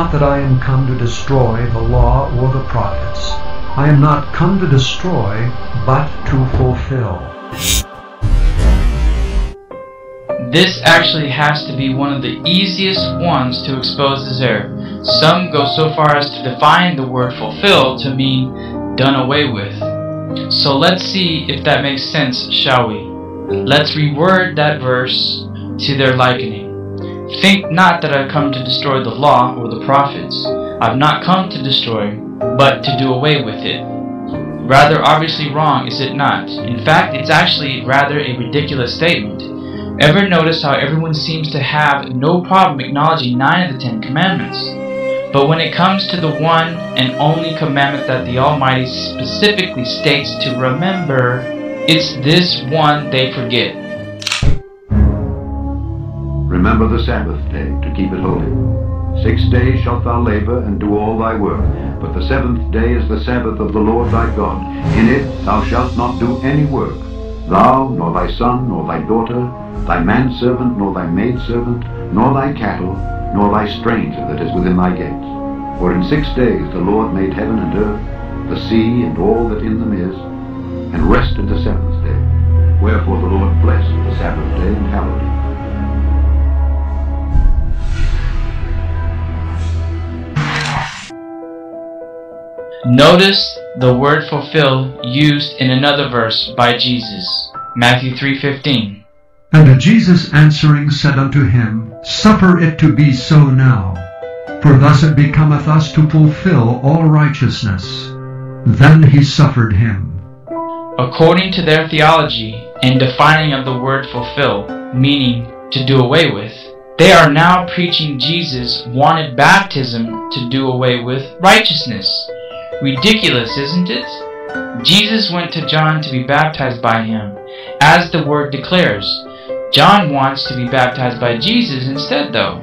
not that I am come to destroy the law or the prophets. I am not come to destroy, but to fulfill. This actually has to be one of the easiest ones to expose as error. Some go so far as to define the word fulfill to mean done away with. So let's see if that makes sense, shall we? Let's reword that verse to their likening. Think not that I have come to destroy the law or the prophets. I have not come to destroy, but to do away with it. Rather obviously wrong, is it not? In fact, it's actually rather a ridiculous statement. Ever notice how everyone seems to have no problem acknowledging 9 of the 10 commandments? But when it comes to the one and only commandment that the Almighty specifically states to remember, it's this one they forget. Remember the Sabbath day, to keep it holy. 6 days shalt thou labor and do all thy work, but the 7th day is the Sabbath of the Lord thy God. In it thou shalt not do any work, thou, nor thy son, nor thy daughter, thy manservant, nor thy maidservant, nor thy cattle, nor thy stranger that is within thy gates. For in 6 days the Lord made heaven and earth, the sea and all that in them is, and rested the 7th day. Wherefore the Lord blessed the Sabbath day and hallowed it. Notice the word fulfill used in another verse by Jesus, Matthew 3:15. And Jesus answering said unto him, Suffer it to be so now, for thus it becometh us to fulfill all righteousness. Then he suffered him. According to their theology and defining of the word fulfill, meaning to do away with, they are now preaching Jesus wanted baptism to do away with righteousness. Ridiculous, isn't it? Jesus went to John to be baptized by him, as the word declares. John wants to be baptized by Jesus instead though.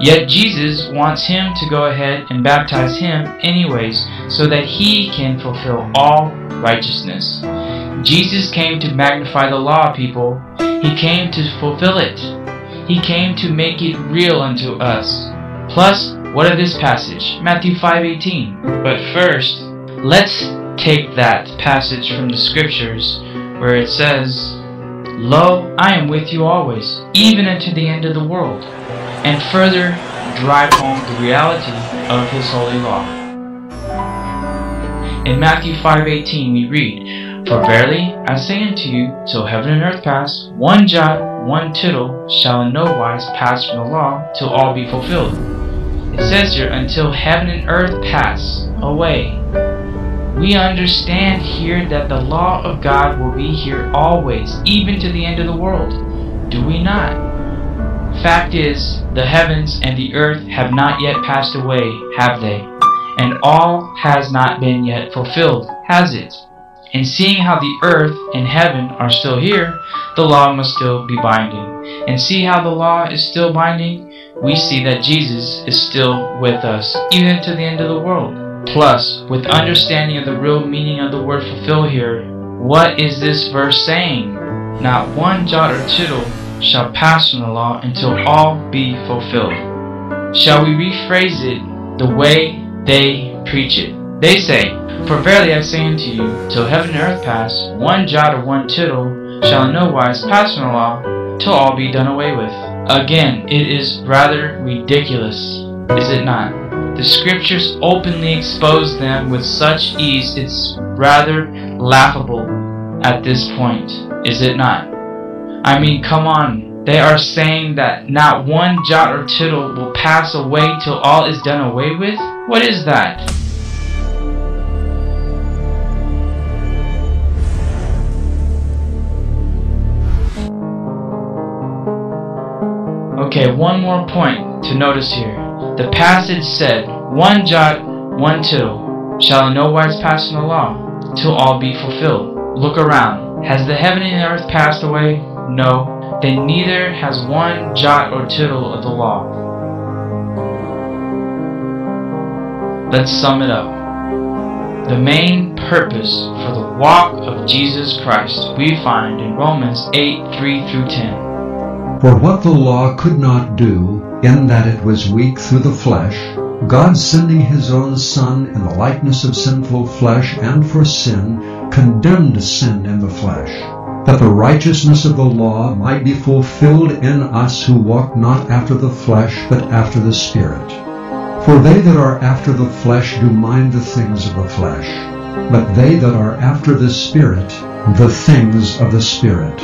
Yet Jesus wants him to go ahead and baptize him anyways, so that he can fulfill all righteousness. Jesus came to magnify the law, people. He came to fulfill it. He came to make it real unto us. Plus, what of this passage? Matthew 5:18. But first, let's take that passage from the scriptures where it says, Lo, I am with you always, even unto the end of the world, and further drive home the reality of his holy law. In Matthew 5:18 we read, For verily I say unto you, till heaven and earth pass, one jot, one tittle shall in no wise pass from the law, till all be fulfilled. It says here, until heaven and earth pass away. We understand here that the law of God will be here always, even to the end of the world. Do we not? Fact is, the heavens and the earth have not yet passed away, have they? And all has not been yet fulfilled, has it? And seeing how the earth and heaven are still here, the law must still be binding. And see how the law is still binding? We see that Jesus is still with us, even to the end of the world. Plus, with understanding of the real meaning of the word fulfill here, what is this verse saying? Not one jot or tittle shall pass from the law until all be fulfilled. Shall we rephrase it the way they preach it? They say, For verily I say unto you, till heaven and earth pass, one jot or one tittle shall in no wise pass from the law, till all be done away with. Again, it is rather ridiculous, is it not? The scriptures openly expose them with such ease, it's rather laughable at this point, is it not? I mean, come on, they are saying that not one jot or tittle will pass away till all is done away with? What is that? Okay, one more point to notice here. The passage said, One jot, one tittle shall in no wise pass from the law, till all be fulfilled. Look around. Has the heaven and earth passed away? No. Then neither has one jot or tittle of the law. Let's sum it up. The main purpose for the walk of Jesus Christ we find in Romans 8:3-10. For what the law could not do, in that it was weak through the flesh, God sending his own Son in the likeness of sinful flesh and for sin, condemned sin in the flesh, that the righteousness of the law might be fulfilled in us who walk not after the flesh, but after the Spirit. For they that are after the flesh do mind the things of the flesh, but they that are after the Spirit, the things of the Spirit.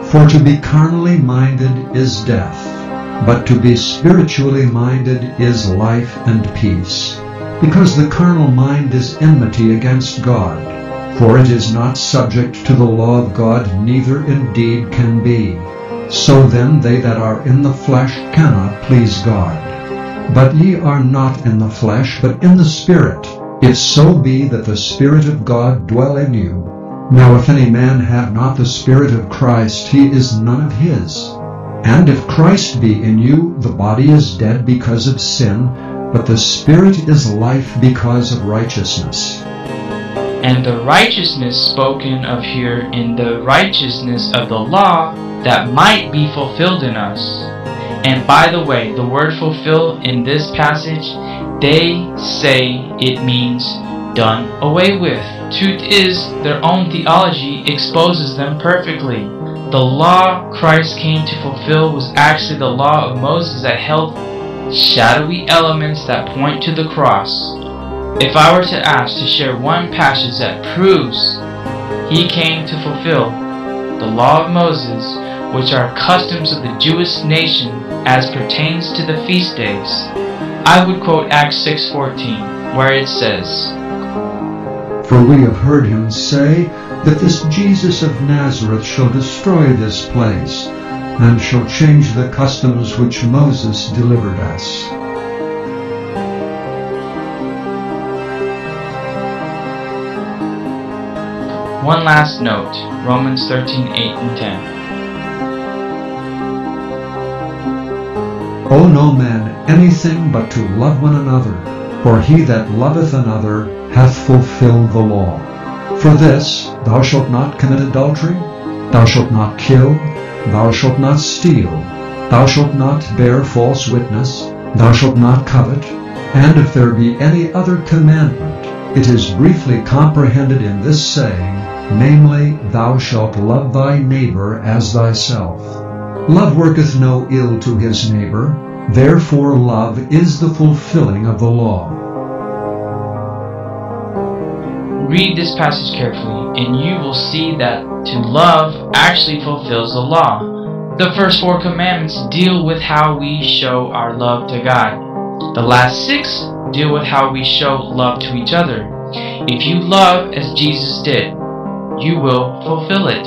For to be carnally minded is death, but to be spiritually minded is life and peace. Because the carnal mind is enmity against God, for it is not subject to the law of God, neither indeed can be. So then they that are in the flesh cannot please God. But ye are not in the flesh, but in the Spirit, if so be that the Spirit of God dwell in you. Now if any man have not the Spirit of Christ, he is none of his. And if Christ be in you, the body is dead because of sin, but the Spirit is life because of righteousness. And the righteousness spoken of here in the righteousness of the law that might be fulfilled in us. And by the way, the word fulfill in this passage, they say it means done away with. Truth is, their own theology exposes them perfectly. The law Christ came to fulfill was actually the law of Moses that held shadowy elements that point to the cross. If I were to ask to share one passage that proves he came to fulfill the law of Moses, which are customs of the Jewish nation as pertains to the feast days, I would quote Acts 6:14, where it says, For we have heard him say that this Jesus of Nazareth shall destroy this place, and shall change the customs which Moses delivered us. One last note, Romans 13:8 and 10. Owe no man anything but to love one another, for he that loveth another hath fulfilled the law. For this, thou shalt not commit adultery, thou shalt not kill, thou shalt not steal, thou shalt not bear false witness, thou shalt not covet, and if there be any other commandment, it is briefly comprehended in this saying, namely, thou shalt love thy neighbor as thyself. Love worketh no ill to his neighbor, therefore love is the fulfilling of the law. Read this passage carefully, and you will see that to love actually fulfills the law. The first 4 commandments deal with how we show our love to God. The last 6 deal with how we show love to each other. If you love as Jesus did, you will fulfill it.